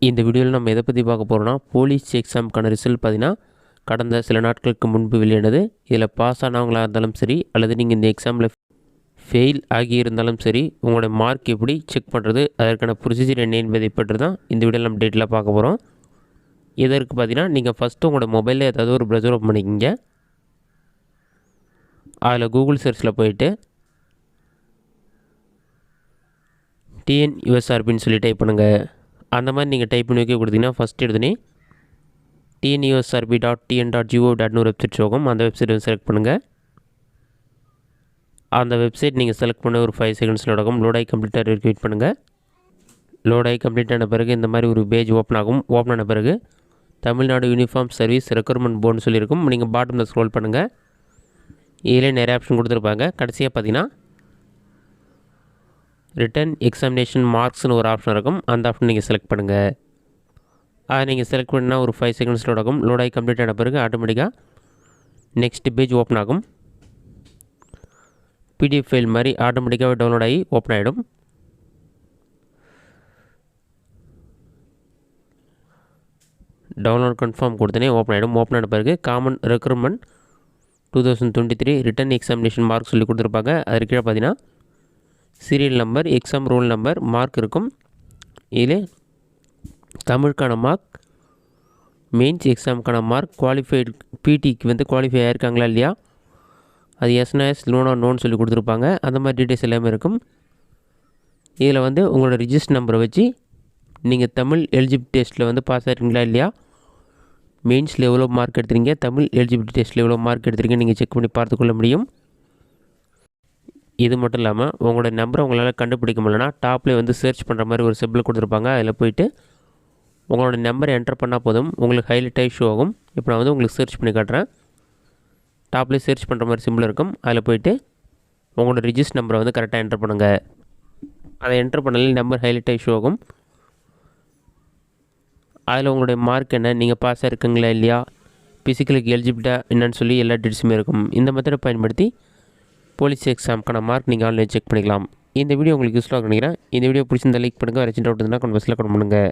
இந்த வீடியோவில் நம்ம எதை பற்றி பார்க்க போகிறோம்னா, போலீஸ் எக்ஸாமுக்கான ரிசல்ட் பார்த்தீங்கன்னா கடந்த சில நாட்களுக்கு முன்பு வெளியானது. இதில் பாஸ் ஆனவங்களாக இருந்தாலும் சரி, அல்லது நீங்கள் இந்த எக்ஸாமில் ஃபெயில் ஆகியிருந்தாலும் சரி, உங்களோட மார்க் எப்படி செக் பண்ணுறது, அதற்கான ப்ரொசீஜர் என்ன என்பதை பற்றி தான் இந்த வீடியோவில் நம்ம டீட்டெயிலாக பார்க்க போகிறோம். இதற்கு பார்த்தீங்கன்னா நீங்கள் ஃபஸ்ட்டு உங்களோட மொபைலில் ஏதாவது ஒரு ப்ரௌசர் ஓப்பன் பண்ணிக்கிங்க. அதில் கூகுள் சர்ச்சில் போயிட்டு TNUSRBன்னு சொல்லி டைப் பண்ணுங்கள். அந்த மாதிரி நீங்கள் டைப் பண்ணி வைக்க கொடுத்தீங்கன்னா ஃபஸ்ட் எடுத்துனே TNUSRB.tn.go.ன்னு ஒரு வெப்சைட் போகும். அந்த வெப்சைட் செலக்ட் பண்ணுங்கள். அந்த வெப்சைட் நீங்கள் செலக்ட் பண்ண ஒரு 5 செகண்ட்ஸில் நடக்கும். லோட் ஆகி கம்ப்ளீட்டாக வரைக்கும் வெயிட் பண்ணுங்கள். லோட் ஆகி கம்ப்ளீட் ஆன பிறகு இந்த மாதிரி ஒரு பேஜ் ஓப்பன் ஆகும். ஓப்பன் ஆன பிறகு தமிழ்நாடு யூனிஃபார்ம் சர்வீஸ் ரெக்ரூட்மெண்ட் போர்டுன்னு சொல்லியிருக்கும். நீங்கள் பாட்டமில் ஸ்க்ரோல் பண்ணுங்கள். இதிலே நிறைய ஆப்ஷன் கொடுத்துருப்பாங்க. கடைசியாக பார்த்தீங்கன்னா ரிட்டன் எக்ஸாமினேஷன் மார்க்ஸ்னு ஒரு ஆப்ஷன் இருக்கும். அந்த ஆப்ஷன் நீங்கள் செலக்ட் பண்ணுங்கள். அதை நீங்கள் செலக்ட் பண்ணால் ஒரு 5 செகண்ட்ஸ் லோட் ஆகும். லோட் ஆகி கம்ப்ளீட் ஆன பிறகு ஆட்டோமேட்டிக்காக நெக்ஸ்ட் பேஜ் ஓப்பன் ஆகும். PDF ஃபைல் மாதிரி ஆட்டோமேட்டிக்காகவே டவுன்லோட் ஆகி ஓப்பன் ஆகிடும். டவுன்லோட் கன்ஃபார்ம் கொடுத்தனே ஓப்பன் ஆகிடும். ஓப்பன் ஆன பிறகு common recruitment 2023 return examination mark சொல்லி கொடுத்துருப்பாங்க. அதற்கு கீழே பார்த்தீங்கன்னா serial number, exam roll number, mark இருக்கும். இதில் தமிழுக்கான மார்க், மெயின்ஸ் எக்ஸாமுக்கான மார்க், குவாலிஃபைடு பிடிக்கு குவாலிஃபை ஆகிருக்காங்களா இல்லையா, அது எஸ்என்எஸ் லோனா நோன்னு சொல்லி கொடுத்துருப்பாங்க. அந்த மாதிரி டீட்டெயில்ஸ் எல்லாமே இருக்கும். இதில் உங்களோட ரிஜிஸ்டர் நம்பரை வச்சு நீங்கள் தமிழ் எலிஜிபிலிட்டி டெஸ்ட்டில் பாஸ் ஆகிருக்கீங்களா இல்லையா, மெயின்ஸில் எவ்வளோ மார்க் எடுத்துறீங்க, தமிழ் எலிஜிபிலிட்டி டெஸ்ட்டில் எவ்வளோ மார்க் எடுத்துறீங்க நீங்கள் செக் பண்ணி பார்த்துக்கொள்ள முடியும். இது மட்டும் இல்லாமல் உங்களோட நம்பரை உங்களால் கண்டுபிடிக்க முடியலன்னா டாப்லேயே சர்ச் பண்ணுற மாதிரி ஒரு சிம்பிள் கொடுத்துருப்பாங்க. அதில் போய்ட்டு உங்களோட நம்பரை என்டர் பண்ணால் போதும், உங்களுக்கு ஹைலைட் ஆகி ஷோ ஆகும். இப்போ நான் உங்களுக்கு சர்ச் பண்ணி காட்டுறேன். டாப்லேயே சர்ச் பண்ணுற மாதிரி சிம்பிள் இருக்கும். அதில் போய்ட்டு உங்களோட ரிஜிஸ்டர் நம்பரை கரெக்டாக என்டர் பண்ணுங்கள். அதை என்டர் பண்ணாலே நம்பர் ஹைலைட் ஆகி ஷோ ஆகும். அதில் உங்களுடைய மார்க் என்ன, நீங்கள் பாஸ் ஆகிருக்கீங்களா இல்லையா, ஃபிசிக்கலுக்கு எலிஜிபிலிட்டாக என்னன்னு சொல்லி எல்லா டீட்டெயில்ஸுமே இருக்கும். இந்த மெத்தடை பயன்படுத்தி போலீஸ் எக்ஸாமுக்கான மார்க் நீங்கள் ஆன்லைன் செக் பண்ணிக்கலாம். இந்த வீடியோ உங்களுக்கு யூஸ்ஃபுல்லாக நினைக்கிறேன். இந்த வீடியோ பிடிச்சிருந்தா லைக் பண்ணுங்கள். வேறு சின்ன டவுட் இருந்தால் கமெண்ட் பாக்ஸில் கமெண்ட் பண்ணுங்கள்.